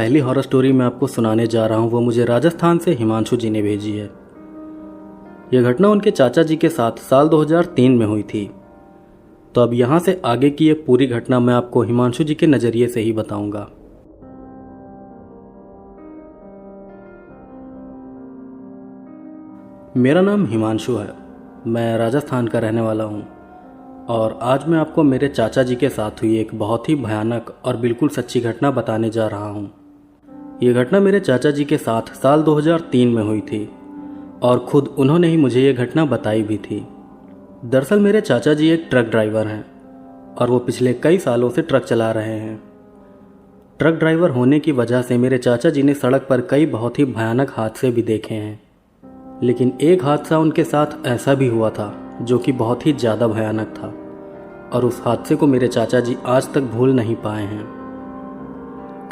पहली horror story मैं आपको सुनाने जा रहा हूँ वो मुझे राजस्थान से हिमांशु जी ने भेजी है। यह घटना उनके चाचा जी के साथ साल 2003 में हुई थी। तो अब यहाँ से आगे की ये पूरी घटना मैं आपको हिमांशु जी के नज़रिए से ही बताऊंगा। मेरा नाम हिमांशु है, मैं राजस्थान का रहने वाला हूँ और आज मैं आपको मेरे चाचा जी के साथ हुई एक बहुत ही भयानक और बिल्कुल सच्ची घटना बताने जा रहा हूँ। ये घटना मेरे चाचा जी के साथ साल 2003 में हुई थी और ख़ुद उन्होंने ही मुझे ये घटना बताई भी थी। दरअसल मेरे चाचा जी एक ट्रक ड्राइवर हैं और वो पिछले कई सालों से ट्रक चला रहे हैं। ट्रक ड्राइवर होने की वजह से मेरे चाचा जी ने सड़क पर कई बहुत ही भयानक हादसे भी देखे हैं, लेकिन एक हादसा उनके साथ ऐसा भी हुआ था जो कि बहुत ही ज़्यादा भयानक था और उस हादसे को मेरे चाचा जी आज तक भूल नहीं पाए हैं।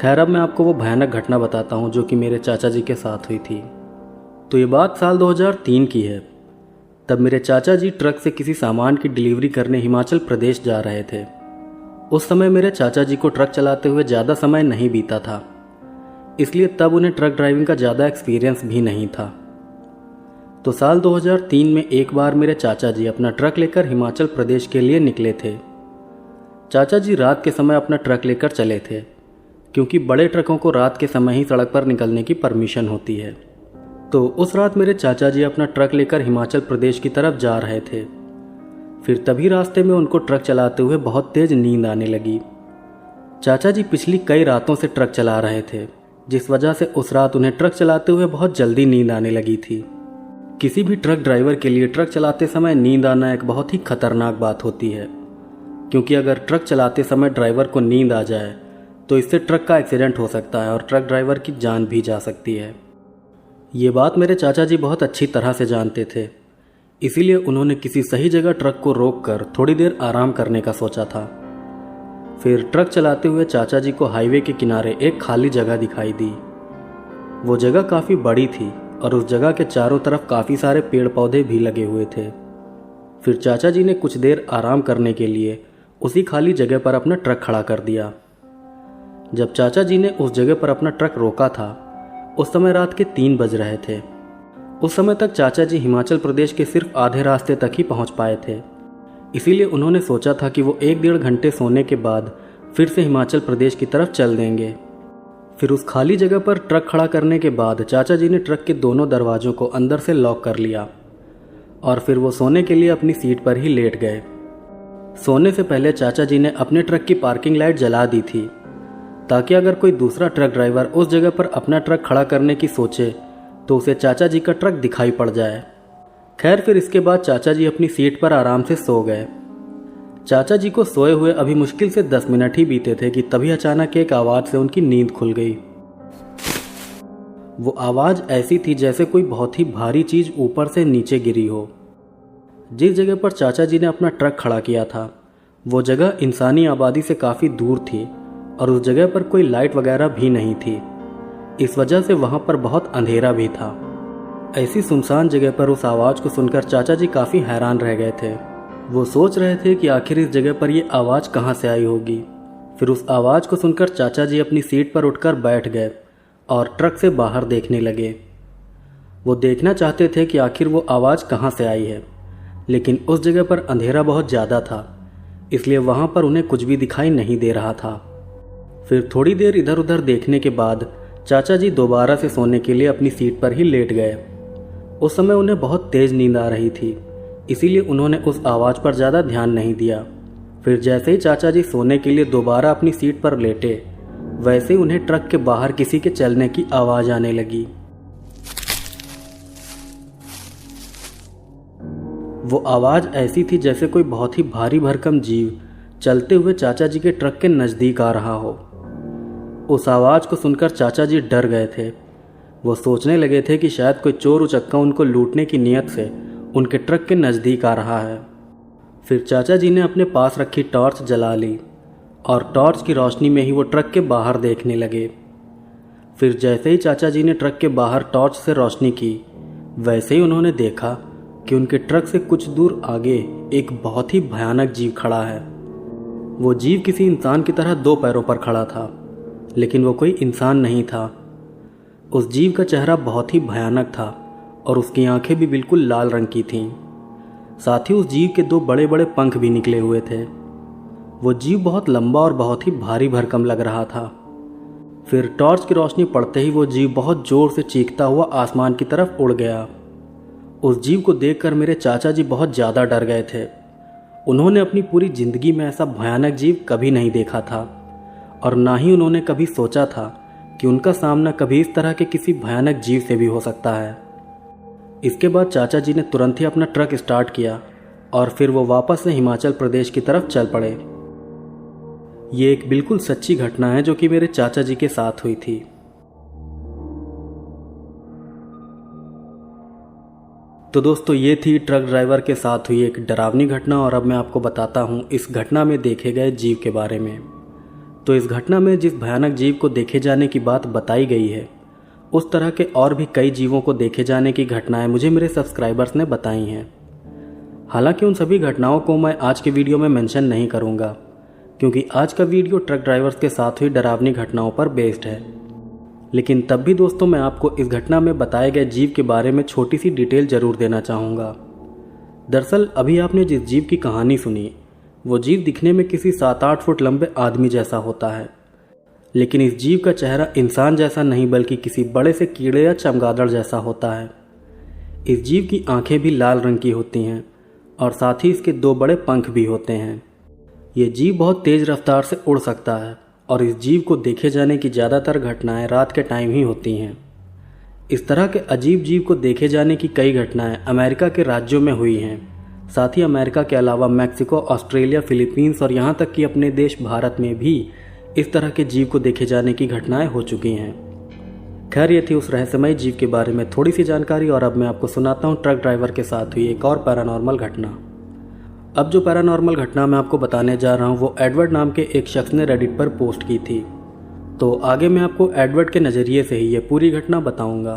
खैर, अब मैं आपको वो भयानक घटना बताता हूँ जो कि मेरे चाचा जी के साथ हुई थी। तो ये बात साल 2003 की है। तब मेरे चाचा जी ट्रक से किसी सामान की डिलीवरी करने हिमाचल प्रदेश जा रहे थे। उस समय मेरे चाचा जी को ट्रक चलाते हुए ज़्यादा समय नहीं बीता था, इसलिए तब उन्हें ट्रक ड्राइविंग का ज़्यादा एक्सपीरियंस भी नहीं था। तो साल 2003 में एक बार मेरे चाचा जी अपना ट्रक लेकर हिमाचल प्रदेश के लिए निकले थे। चाचा जी रात के समय अपना ट्रक लेकर चले थे, क्योंकि बड़े ट्रकों को रात के समय ही सड़क पर निकलने की परमिशन होती है। तो उस रात मेरे चाचा जी अपना ट्रक लेकर हिमाचल प्रदेश की तरफ जा रहे थे। फिर तभी रास्ते में उनको ट्रक चलाते हुए बहुत तेज नींद आने लगी। चाचा जी पिछली कई रातों से ट्रक चला रहे थे, जिस वजह से उस रात उन्हें ट्रक चलाते हुए बहुत जल्दी नींद आने लगी थी। किसी भी ट्रक ड्राइवर के लिए ट्रक चलाते समय नींद आना एक बहुत ही खतरनाक बात होती है, क्योंकि अगर ट्रक चलाते समय ड्राइवर को नींद आ जाए तो इससे ट्रक का एक्सीडेंट हो सकता है और ट्रक ड्राइवर की जान भी जा सकती है। ये बात मेरे चाचा जी बहुत अच्छी तरह से जानते थे, इसीलिए उन्होंने किसी सही जगह ट्रक को रोककर थोड़ी देर आराम करने का सोचा था। फिर ट्रक चलाते हुए चाचा जी को हाईवे के किनारे एक खाली जगह दिखाई दी। वो जगह काफ़ी बड़ी थी और उस जगह के चारों तरफ काफ़ी सारे पेड़ पौधे भी लगे हुए थे। फिर चाचा जी ने कुछ देर आराम करने के लिए उसी खाली जगह पर अपना ट्रक खड़ा कर दिया। जब चाचा जी ने उस जगह पर अपना ट्रक रोका था, उस समय रात के 3 बज रहे थे। उस समय तक चाचा जी हिमाचल प्रदेश के सिर्फ आधे रास्ते तक ही पहुंच पाए थे, इसीलिए उन्होंने सोचा था कि वो 1-1.5 घंटे सोने के बाद फिर से हिमाचल प्रदेश की तरफ चल देंगे। फिर उस खाली जगह पर ट्रक खड़ा करने के बाद चाचा जी ने ट्रक के दोनों दरवाज़ों को अंदर से लॉक कर लिया और फिर वो सोने के लिए अपनी सीट पर ही लेट गए। सोने से पहले चाचा जी ने अपने ट्रक की पार्किंग लाइट जला दी थी, ताकि अगर कोई दूसरा ट्रक ड्राइवर उस जगह पर अपना ट्रक खड़ा करने की सोचे तो उसे चाचा जी का ट्रक दिखाई पड़ जाए। खैर, फिर इसके बाद चाचा जी अपनी सीट पर आराम से सो गए। चाचा जी को सोए हुए अभी मुश्किल से 10 मिनट ही बीते थे कि तभी अचानक एक आवाज़ से उनकी नींद खुल गई। वो आवाज़ ऐसी थी जैसे कोई बहुत ही भारी चीज़ ऊपर से नीचे गिरी हो। जिस जगह पर चाचा जी ने अपना ट्रक खड़ा किया था, वो जगह इंसानी आबादी से काफ़ी दूर थी और उस जगह पर कोई लाइट वगैरह भी नहीं थी। इस वजह से वहाँ पर बहुत अंधेरा भी था। ऐसी सुनसान जगह पर उस आवाज़ को सुनकर चाचा जी काफ़ी हैरान रह गए थे। वो सोच रहे थे कि आखिर इस जगह पर ये आवाज़ कहाँ से आई होगी। फिर उस आवाज़ को सुनकर चाचा जी अपनी सीट पर उठकर बैठ गए और ट्रक से बाहर देखने लगे। वो देखना चाहते थे कि आखिर वो आवाज़ कहाँ से आई है, लेकिन उस जगह पर अंधेरा बहुत ज़्यादा था, इसलिए वहाँ पर उन्हें कुछ भी दिखाई नहीं दे रहा था। फिर थोड़ी देर इधर उधर देखने के बाद चाचा जी दोबारा से सोने के लिए अपनी सीट पर ही लेट गए। उस समय उन्हें बहुत तेज़ नींद आ रही थी, इसीलिए उन्होंने उस आवाज़ पर ज़्यादा ध्यान नहीं दिया। फिर जैसे ही चाचा जी सोने के लिए दोबारा अपनी सीट पर लेटे, वैसे ही उन्हें ट्रक के बाहर किसी के चलने की आवाज़ आने लगी। वो आवाज़ ऐसी थी जैसे कोई बहुत ही भारी भरकम जीव चलते हुए चाचा जी के ट्रक के नज़दीक आ रहा हो। उस आवाज़ को सुनकर चाचा जी डर गए थे। वो सोचने लगे थे कि शायद कोई चोर उचक्का उनको लूटने की नीयत से उनके ट्रक के नज़दीक आ रहा है। फिर चाचा जी ने अपने पास रखी टॉर्च जला ली और टॉर्च की रोशनी में ही वो ट्रक के बाहर देखने लगे। फिर जैसे ही चाचा जी ने ट्रक के बाहर टॉर्च से रोशनी की, वैसे ही उन्होंने देखा कि उनके ट्रक से कुछ दूर आगे एक बहुत ही भयानक जीव खड़ा है। वो जीव किसी इंसान की तरह 2 पैरों पर खड़ा था लेकिन वो कोई इंसान नहीं था। उस जीव का चेहरा बहुत ही भयानक था और उसकी आंखें भी बिल्कुल लाल रंग की थीं। साथ ही उस जीव के 2 बड़े बड़े पंख भी निकले हुए थे। वो जीव बहुत लंबा और बहुत ही भारी भरकम लग रहा था। फिर टॉर्च की रोशनी पड़ते ही वो जीव बहुत जोर से चीखता हुआ आसमान की तरफ उड़ गया। उस जीव को देखकर मेरे चाचा जी बहुत ज़्यादा डर गए थे। उन्होंने अपनी पूरी ज़िंदगी में ऐसा भयानक जीव कभी नहीं देखा था और ना ही उन्होंने कभी सोचा था कि उनका सामना कभी इस तरह के किसी भयानक जीव से भी हो सकता है। इसके बाद चाचा जी ने तुरंत ही अपना ट्रक स्टार्ट किया और फिर वो वापस से हिमाचल प्रदेश की तरफ चल पड़े। ये एक बिल्कुल सच्ची घटना है जो कि मेरे चाचा जी के साथ हुई थी। तो दोस्तों, ये थी ट्रक ड्राइवर के साथ हुई एक डरावनी घटना और अब मैं आपको बताता हूँ इस घटना में देखे गए जीव के बारे में। तो इस घटना में जिस भयानक जीव को देखे जाने की बात बताई गई है, उस तरह के और भी कई जीवों को देखे जाने की घटनाएं मुझे मेरे सब्सक्राइबर्स ने बताई हैं। हालांकि उन सभी घटनाओं को मैं आज के वीडियो में मेंशन नहीं करूंगा, क्योंकि आज का वीडियो ट्रक ड्राइवर्स के साथ हुई डरावनी घटनाओं पर बेस्ड है। लेकिन तब भी दोस्तों, मैं आपको इस घटना में बताए गए जीव के बारे में छोटी सी डिटेल ज़रूर देना चाहूँगा। दरअसल अभी आपने जिस जीव की कहानी सुनी, वो जीव दिखने में किसी 7-8 फुट लंबे आदमी जैसा होता है, लेकिन इस जीव का चेहरा इंसान जैसा नहीं बल्कि किसी बड़े से कीड़े या चमगादड़ जैसा होता है। इस जीव की आंखें भी लाल रंग की होती हैं और साथ ही इसके 2 बड़े पंख भी होते हैं। ये जीव बहुत तेज़ रफ्तार से उड़ सकता है और इस जीव को देखे जाने की ज़्यादातर घटनाएं रात के टाइम ही होती हैं। इस तरह के अजीब जीव को देखे जाने की कई घटनाएं अमेरिका के राज्यों में हुई हैं। साथ ही अमेरिका के अलावा मैक्सिको, ऑस्ट्रेलिया, फिलीपींस और यहाँ तक कि अपने देश भारत में भी इस तरह के जीव को देखे जाने की घटनाएं हो चुकी हैं। खैर, ये थी उस रहस्यमय जीव के बारे में थोड़ी सी जानकारी और अब मैं आपको सुनाता हूँ ट्रक ड्राइवर के साथ हुई एक और पैरानॉर्मल घटना। अब जो पैरानॉर्मल घटना मैं आपको बताने जा रहा हूँ वो एडवर्ड नाम के एक शख्स ने रेडिट पर पोस्ट की थी। तो आगे मैं आपको एडवर्ड के नज़रिए से ही ये पूरी घटना बताऊंगा।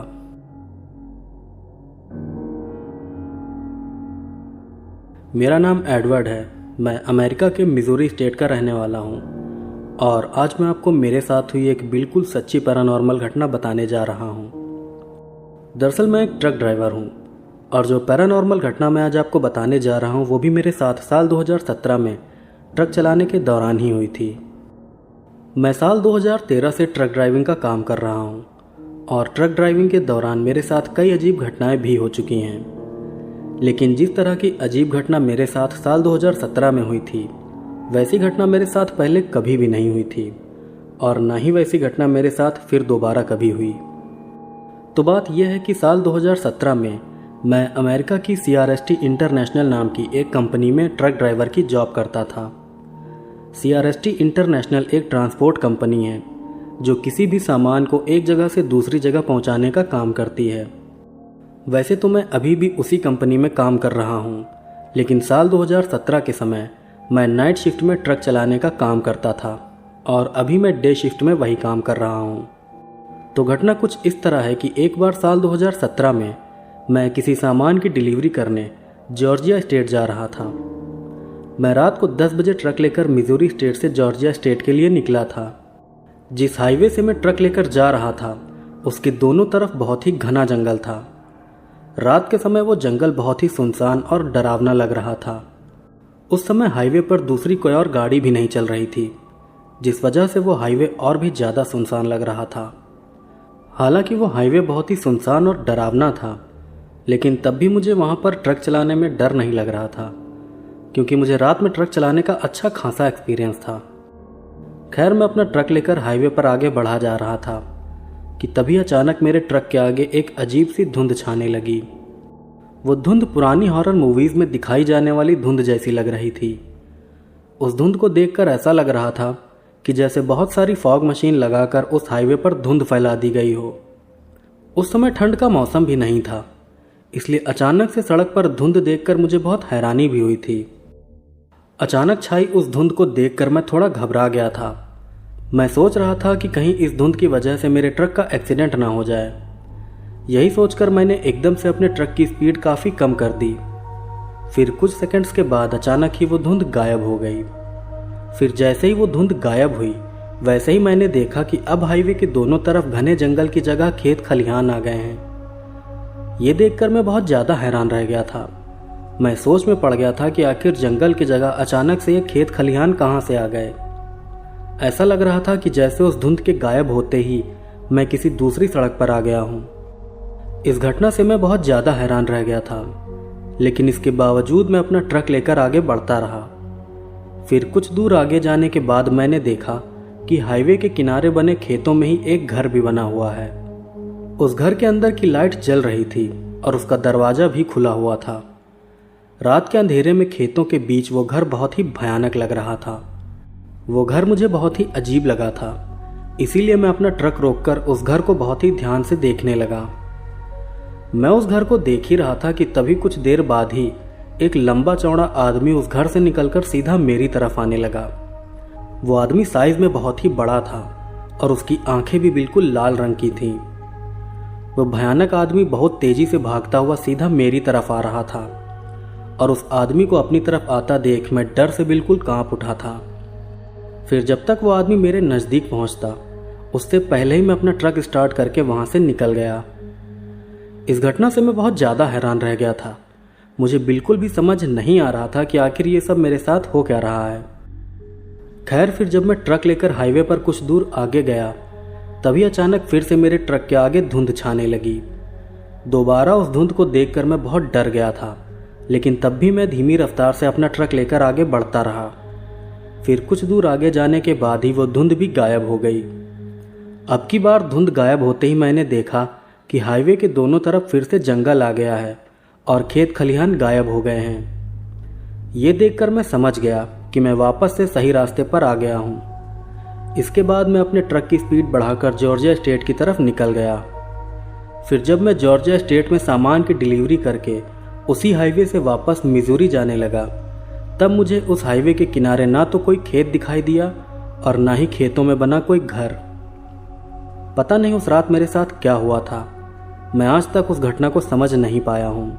मेरा नाम एडवर्ड है। मैं अमेरिका के मिजोरी स्टेट का रहने वाला हूँ और आज मैं आपको मेरे साथ हुई एक बिल्कुल सच्ची पैरानॉर्मल घटना बताने जा रहा हूँ। दरअसल मैं एक ट्रक ड्राइवर हूँ और जो पैरानॉर्मल घटना मैं आज आपको बताने जा रहा हूँ वो भी मेरे साथ साल 2017 में ट्रक चलाने के दौरान ही हुई थी। मैं साल 2013 से ट्रक ड्राइविंग का काम कर रहा हूँ और ट्रक ड्राइविंग के दौरान मेरे साथ कई अजीब घटनाएं भी हो चुकी हैं। लेकिन जिस तरह की अजीब घटना मेरे साथ साल 2017 में हुई थी, वैसी घटना मेरे साथ पहले कभी भी नहीं हुई थी और ना ही वैसी घटना मेरे साथ फिर दोबारा कभी हुई। तो बात यह है कि साल 2017 में मैं अमेरिका की CRST इंटरनेशनल नाम की एक कंपनी में ट्रक ड्राइवर की जॉब करता था। CRST इंटरनेशनल एक ट्रांसपोर्ट कंपनी है जो किसी भी सामान को एक जगह से दूसरी जगह पहुंचाने का काम करती है। वैसे तो मैं अभी भी उसी कंपनी में काम कर रहा हूं, लेकिन साल 2017 के समय मैं नाइट शिफ्ट में ट्रक चलाने का काम करता था और अभी मैं डे शिफ्ट में वही काम कर रहा हूं। तो घटना कुछ इस तरह है कि एक बार साल 2017 में मैं किसी सामान की डिलीवरी करने जॉर्जिया स्टेट जा रहा था। मैं रात को 10 बजे ट्रक लेकर मिजोरी स्टेट से जॉर्जिया स्टेट के लिए निकला था। जिस हाईवे से मैं ट्रक लेकर जा रहा था उसके दोनों तरफ बहुत ही घना जंगल था। रात के समय वो जंगल बहुत ही सुनसान और डरावना लग रहा था। उस समय हाईवे पर दूसरी कोई और गाड़ी भी नहीं चल रही थी, जिस वजह से वो हाईवे और भी ज़्यादा सुनसान लग रहा था। हालांकि वो हाईवे बहुत ही सुनसान और डरावना था, लेकिन तब भी मुझे वहाँ पर ट्रक चलाने में डर नहीं लग रहा था, क्योंकि मुझे रात में ट्रक चलाने का अच्छा खासा एक्सपीरियंस था। खैर, मैं अपना ट्रक लेकर हाईवे पर आगे बढ़ा जा रहा था कि तभी अचानक मेरे ट्रक के आगे एक अजीब सी धुंध छाने लगी। वो धुंध पुरानी हॉरर मूवीज़ में दिखाई जाने वाली धुंध जैसी लग रही थी। उस धुंध को देखकर ऐसा लग रहा था कि जैसे बहुत सारी फॉग मशीन लगाकर उस हाईवे पर धुंध फैला दी गई हो। उस समय ठंड का मौसम भी नहीं था, इसलिए अचानक से सड़क पर धुंध देखकर मुझे बहुत हैरानी भी हुई थी। अचानक छाई उस धुंध को देखकर मैं थोड़ा घबरा गया था। मैं सोच रहा था कि कहीं इस धुंध की वजह से मेरे ट्रक का एक्सीडेंट ना हो जाए। यही सोचकर मैंने एकदम से अपने ट्रक की स्पीड काफ़ी कम कर दी। फिर कुछ सेकंड्स के बाद अचानक ही वो धुंध गायब हो गई। फिर जैसे ही वो धुंध गायब हुई, वैसे ही मैंने देखा कि अब हाईवे के दोनों तरफ घने जंगल की जगह खेत खलिहान आ गए हैं। ये देखकर मैं बहुत ज़्यादा हैरान रह गया था। मैं सोच में पड़ गया था कि आखिर जंगल की जगह अचानक से ये खेत खलिहान कहाँ से आ गए। ऐसा लग रहा था कि जैसे उस धुंध के गायब होते ही मैं किसी दूसरी सड़क पर आ गया हूँ। इस घटना से मैं बहुत ज़्यादा हैरान रह गया था, लेकिन इसके बावजूद मैं अपना ट्रक लेकर आगे बढ़ता रहा। फिर कुछ दूर आगे जाने के बाद मैंने देखा कि हाईवे के किनारे बने खेतों में ही एक घर भी बना हुआ है। उस घर के अंदर की लाइट जल रही थी और उसका दरवाज़ा भी खुला हुआ था। रात के अंधेरे में खेतों के बीच वो घर बहुत ही भयानक लग रहा था। वो घर मुझे बहुत ही अजीब लगा था, इसीलिए मैं अपना ट्रक रोककर उस घर को बहुत ही ध्यान से देखने लगा। मैं उस घर को देख ही रहा था कि तभी कुछ देर बाद ही एक लंबा चौड़ा आदमी उस घर से निकलकर सीधा मेरी तरफ आने लगा। वो आदमी साइज में बहुत ही बड़ा था और उसकी आंखें भी बिल्कुल लाल रंग की थीं। वो भयानक आदमी बहुत तेजी से भागता हुआ सीधा मेरी तरफ आ रहा था और उस आदमी को अपनी तरफ आता देख मैं डर से बिल्कुल कांप उठा था। फिर जब तक वो आदमी मेरे नज़दीक पहुंचता, उससे पहले ही मैं अपना ट्रक स्टार्ट करके वहां से निकल गया। इस घटना से मैं बहुत ज़्यादा हैरान रह गया था। मुझे बिल्कुल भी समझ नहीं आ रहा था कि आखिर ये सब मेरे साथ हो क्या रहा है। खैर, फिर जब मैं ट्रक लेकर हाईवे पर कुछ दूर आगे गया, तभी अचानक फिर से मेरे ट्रक के आगे धुंध छाने लगी। दोबारा उस धुंध को देखकर मैं बहुत डर गया था, लेकिन तब भी मैं धीमी रफ्तार से अपना ट्रक लेकर आगे बढ़ता रहा। फिर कुछ दूर आगे जाने के बाद ही वो धुंध भी गायब हो गई। अब की बार धुंध गायब होते ही मैंने देखा कि हाईवे के दोनों तरफ फिर से जंगल आ गया है और खेत खलिहान गायब हो गए हैं। ये देखकर मैं समझ गया कि मैं वापस से सही रास्ते पर आ गया हूँ। इसके बाद मैं अपने ट्रक की स्पीड बढ़ाकर जॉर्जिया स्टेट की तरफ निकल गया। फिर जब मैं जॉर्जिया स्टेट में सामान की डिलीवरी करके उसी हाईवे से वापस मिजूरी जाने लगा, तब मुझे उस हाईवे के किनारे ना तो कोई खेत दिखाई दिया और ना ही खेतों में बना कोई घर। पता नहीं उस रात मेरे साथ क्या हुआ था। मैं आज तक उस घटना को समझ नहीं पाया हूं।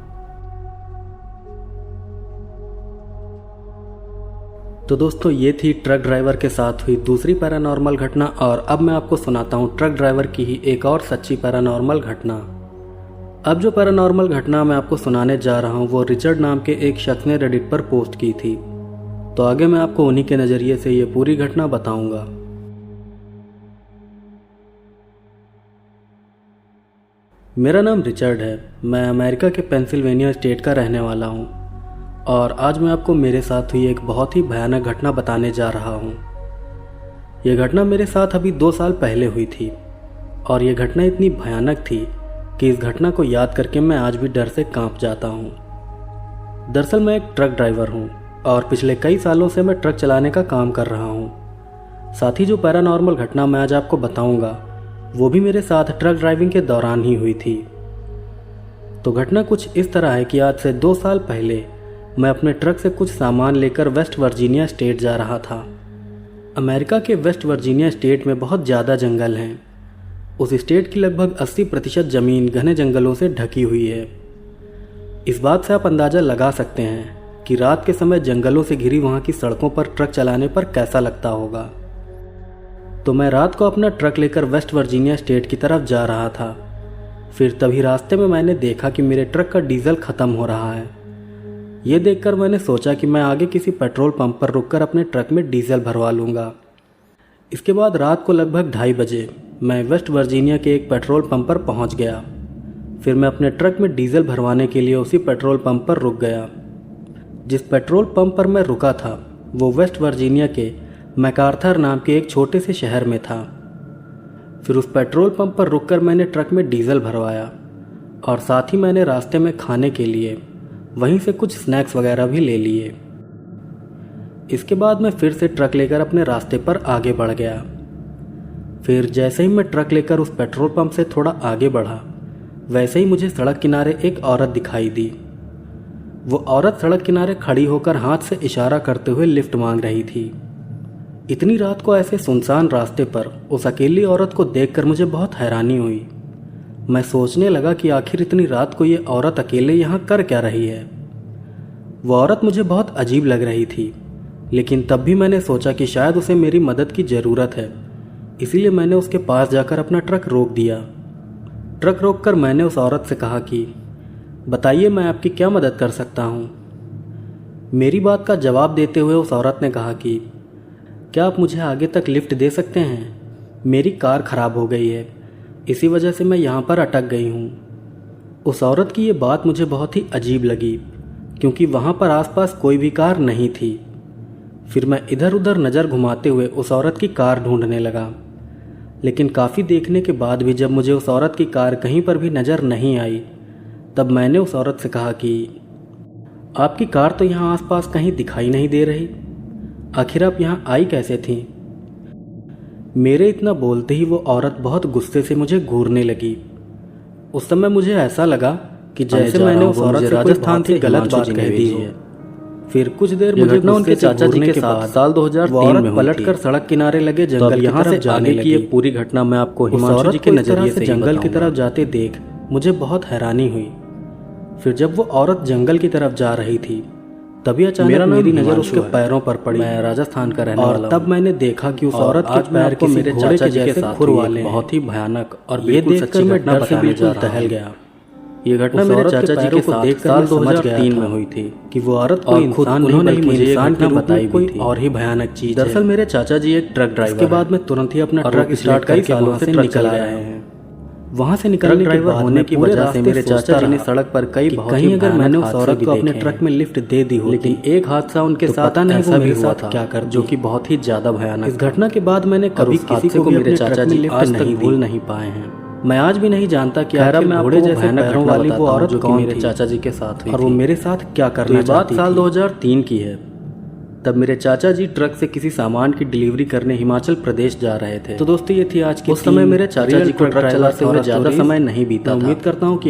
तो दोस्तों, ये थी ट्रक ड्राइवर के साथ हुई दूसरी पैरानॉर्मल घटना, और अब मैं आपको सुनाता हूं ट्रक ड्राइवर की ही एक और सच्ची पैरानॉर्मल घटना। अब जो पैरानॉर्मल घटना मैं आपको सुनाने जा रहा हूं वो रिचर्ड नाम के एक शख्स ने रेडिट पर पोस्ट की थी। तो आगे मैं आपको उन्हीं के नज़रिए से ये पूरी घटना बताऊंगा। मेरा नाम रिचर्ड है। मैं अमेरिका के पेंसिल्वेनिया स्टेट का रहने वाला हूँ और आज मैं आपको मेरे साथ हुई एक बहुत ही भयानक घटना बताने जा रहा हूँ। यह घटना मेरे साथ अभी 2 साल पहले हुई थी और यह घटना इतनी भयानक थी कि इस घटना को याद करके मैं आज भी डर से कांप जाता हूँ। दरअसल मैं एक ट्रक ड्राइवर हूँ और पिछले कई सालों से मैं ट्रक चलाने का काम कर रहा हूँ। साथ ही जो पैरानॉर्मल घटना मैं आज आपको बताऊँगा वो भी मेरे साथ ट्रक ड्राइविंग के दौरान ही हुई थी। तो घटना कुछ इस तरह है कि आज से 2 साल पहले मैं अपने ट्रक से कुछ सामान लेकर वेस्ट वर्जीनिया स्टेट जा रहा था। अमेरिका के वेस्ट वर्जीनिया स्टेट में बहुत ज़्यादा जंगल हैं। उस स्टेट की लगभग 80% ज़मीन घने जंगलों से ढकी हुई है। इस बात से आप अंदाज़ा लगा सकते हैं कि रात के समय जंगलों से घिरी वहाँ की सड़कों पर ट्रक चलाने पर कैसा लगता होगा। तो मैं रात को अपना ट्रक लेकर वेस्ट वर्जीनिया स्टेट की तरफ जा रहा था। फिर तभी रास्ते में मैंने देखा कि मेरे ट्रक का डीजल ख़त्म हो रहा है। ये देखकर मैंने सोचा कि मैं आगे किसी पेट्रोल पंप पर रुककर अपने ट्रक में डीजल भरवा लूँगा। इसके बाद रात को लगभग 2:30 बजे मैं वेस्ट वर्जीनिया के एक पेट्रोल पंप पर पहुँच गया। फिर मैं अपने ट्रक में डीजल भरवाने के लिए उसी पेट्रोल पंप पर रुक गया। जिस पेट्रोल पंप पर मैं रुका था वो वेस्ट वर्जीनिया के मैकार्थर नाम के एक छोटे से शहर में था। फिर उस पेट्रोल पंप पर रुककर मैंने ट्रक में डीजल भरवाया और साथ ही मैंने रास्ते में खाने के लिए वहीं से कुछ स्नैक्स वगैरह भी ले लिए। इसके बाद मैं फिर से ट्रक लेकर अपने रास्ते पर आगे बढ़ गया। फिर जैसे ही मैं ट्रक लेकर उस पेट्रोल पंप से थोड़ा आगे बढ़ा, वैसे ही मुझे सड़क किनारे एक औरत दिखाई दी। वो औरत सड़क किनारे खड़ी होकर हाथ से इशारा करते हुए लिफ्ट मांग रही थी। इतनी रात को ऐसे सुनसान रास्ते पर उस अकेली औरत को देखकर मुझे बहुत हैरानी हुई। मैं सोचने लगा कि आखिर इतनी रात को ये औरत अकेले यहाँ कर क्या रही है। वो औरत मुझे बहुत अजीब लग रही थी, लेकिन तब भी मैंने सोचा कि शायद उसे मेरी मदद की ज़रूरत है, इसीलिए मैंने उसके पास जाकर अपना ट्रक रोक दिया। ट्रक रोककर मैंने उस औरत से कहा कि बताइए मैं आपकी क्या मदद कर सकता हूँ। मेरी बात का जवाब देते हुए उस औरत ने कहा कि क्या आप मुझे आगे तक लिफ्ट दे सकते हैं? मेरी कार ख़राब हो गई है, इसी वजह से मैं यहाँ पर अटक गई हूँ। उस औरत की ये बात मुझे बहुत ही अजीब लगी, क्योंकि वहाँ पर आसपास कोई भी कार नहीं थी। फिर मैं इधर उधर नज़र घुमाते हुए उस औरत की कार ढूंढने लगा, लेकिन काफ़ी देखने के बाद भी जब मुझे उस औरत की कार कहीं पर भी नज़र नहीं आई, तब मैंने उस औरत से कहा कि आपकी कार तो यहाँ आसपास कहीं दिखाई नहीं दे रही, आखिर आप यहाँ आई कैसे थी? मेरे इतना बोलते ही वो औरत बहुत गुस्से से मुझे घूरने लगी। उस समय मुझे ऐसा लगा कि जैसे मैंने उस औरत से राजस्थान से गलत बात कह दी है। फिर कुछ देर मुझे उनके चाचा जी के साथ साल 2003 में पलटकर सड़क किनारे लगे जंगल यहाँ से जाने लगी। ये पूरी घटना मैं आपको हिमांशु जी के नजरिए से जंगल की तरफ जाते देख मुझे बहुत हैरानी हुई। फिर जब वो औरत जंगल की तरफ जा रही थी, तभी अचानक मेरी नज़र उसके पैरों पर पड़ी। मैं राजस्थान का रहने वाला हूं। तब मैंने देखा कि उस औरत के पैर को मेरे चाचा जी के साथ खुर वाले बहुत ही भयानक और बिल्कुल सच्ची घटना बताने जा रहा हूं। ये घटना मेरे चाचा जी के साथ साल 2003 में हुई थी कि वो औरत कोई इंसान नहीं बल्कि मुझे इंसान की बताई कोई और ही भयानक चीज। दरअसल मेरे चाचा जी एक ट्रक ड्राइवर के बाद में तुरंत ही अपना ट्रक स्टार्ट करके वहां से निकल आए हैं। वहां से निकलने के बाद होने की वजह से मेरे चाचा जी ने सड़क पर कहीं अगर मैंने उस औरत को अपने ट्रक में लिफ्ट दे दी हो, लेकिन एक हादसा उनके साथ पता नहीं वो मेरे साथ क्या कर, जो कि बहुत ही ज्यादा भयानक। इस घटना के बाद मैंने कभी किसी को मेरे चाचा जी आज तक भूल नहीं पाए हैं। मैं आज भी नहीं जानता कि आखिर मैं घोड़े जैसे पैरों वाली वो औरत जो कि मेरे चाचा जी के साथ हुई और वो मेरे साथ क्या करना चाहती थी। बात साल 2003 की है। तब मेरे चाचा जी ट्रक से किसी सामान की डिलीवरी करने हिमाचल प्रदेश जा रहे थे। तो दोस्तों ये थी आज की। उस समय मेरे चाचा जी को ट्रक चलाते हुए ज़्यादा समय नहीं बीता था। उम्मीद करता हूँ कि